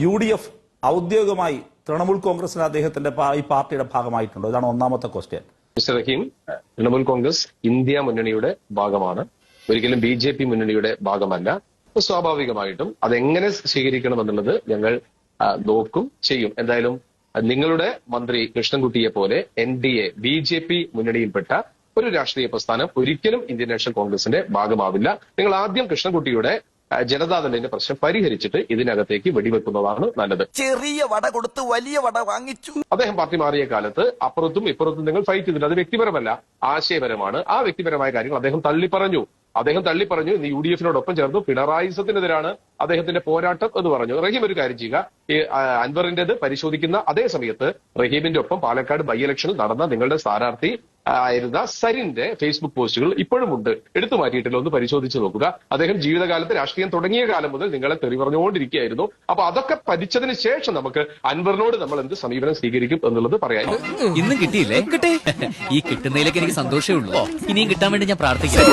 UDF ഔദ്യോഗികമായി തൃണമൂൽ കോൺഗ്രസിന് അദ്ദേഹത്തിന്റെ ഈ പാർട്ടിയുടെ ഭാഗമായിട്ടുണ്ടോ? ഇതാണ് ഒന്നാമത്തെ ക്വസ്റ്റ്യൻ. മിസ്റ്റർ റഹീം, തൃണമൂൽ കോൺഗ്രസ് ഇന്ത്യ മുന്നണിയുടെ ഭാഗമാണ്, ഒരിക്കലും BJP മുന്നണിയുടെ ഭാഗമല്ല. സ്വാഭാവികമായിട്ടും അതെങ്ങനെ സ്വീകരിക്കണമെന്നുള്ളത് ഞങ്ങൾ നോക്കും, ചെയ്യും. എന്തായാലും നിങ്ങളുടെ മന്ത്രി കൃഷ്ണൻകുട്ടിയെ പോലെ NDA BJP മുന്നണിയിൽപ്പെട്ട ഒരു രാഷ്ട്രീയ പ്രസ്ഥാനം ഒരിക്കലും ഇന്ത്യൻ നാഷണൽ കോൺഗ്രസിന്റെ ഭാഗമാവില്ല. നിങ്ങൾ ആദ്യം കൃഷ്ണൻകുട്ടിയുടെ ജനതാദളിന്റെ പ്രശ്നം പരിഹരിച്ചിട്ട് ഇതിനകത്തേക്ക് വെടിവെക്കുന്നതാണ് നല്ലത്. ചെറിയ വട കൊടുത്ത് വലിയ വട വാങ്ങിച്ചു. അദ്ദേഹം പാർട്ടി മാറിയ കാലത്ത് അപ്പുറത്തും ഇപ്പുറത്തും നിങ്ങൾ ഫൈറ്റ് ചെയ്തില്ല. അത് വ്യക്തിപരമല്ല, ആശയപരമാണ്. ആ വ്യക്തിപരമായ കാര്യങ്ങൾ അദ്ദേഹം തള്ളിപ്പറഞ്ഞു. ഇന്ന് UDF-നോടൊപ്പം ചേർന്നു പിണറായിസത്തിനെതിരാണ് അദ്ദേഹത്തിന്റെ പോരാട്ടം എന്ന് പറഞ്ഞു. റഹീം ഒരു കാര്യം ചെയ്യുക, ഈ അൻവറിന്റേത് പരിശോധിക്കുന്ന അതേ സമയത്ത് റഹീമിന്റെ ഒപ്പം പാലക്കാട് ബൈ ഇലക്ഷനിൽ നടന്ന നിങ്ങളുടെ സ്ഥാനാർത്ഥി ആയിരുന്ന സരിന്റെ ഫേസ്ബുക്ക് പോസ്റ്റുകൾ ഇപ്പോഴും ഉണ്ട്, എടുത്തു മാറ്റിയിട്ടില്ല, ഒന്ന് പരിശോധിച്ച് നോക്കുക. അദ്ദേഹം ജീവിതകാലത്ത് രാഷ്ട്രീയം തുടങ്ങിയ കാലം മുതൽ നിങ്ങളെ തെറി പറഞ്ഞുകൊണ്ടിരിക്കുകയായിരുന്നു. അപ്പൊ അതൊക്കെ പഠിച്ചതിന് ശേഷം നമുക്ക് അൻവറിനോട് നമ്മൾ എന്ത് സമീപനം സ്വീകരിക്കും എന്നുള്ളത് പറയാം. ഇന്നും കിട്ടിയില്ലേ? ഈ കിട്ടുന്നതിലേക്ക് എനിക്ക് സന്തോഷമേ ഉള്ളൂ. ഇനിയും കിട്ടാൻ വേണ്ടി ഞാൻ പ്രാർത്ഥിക്കാം.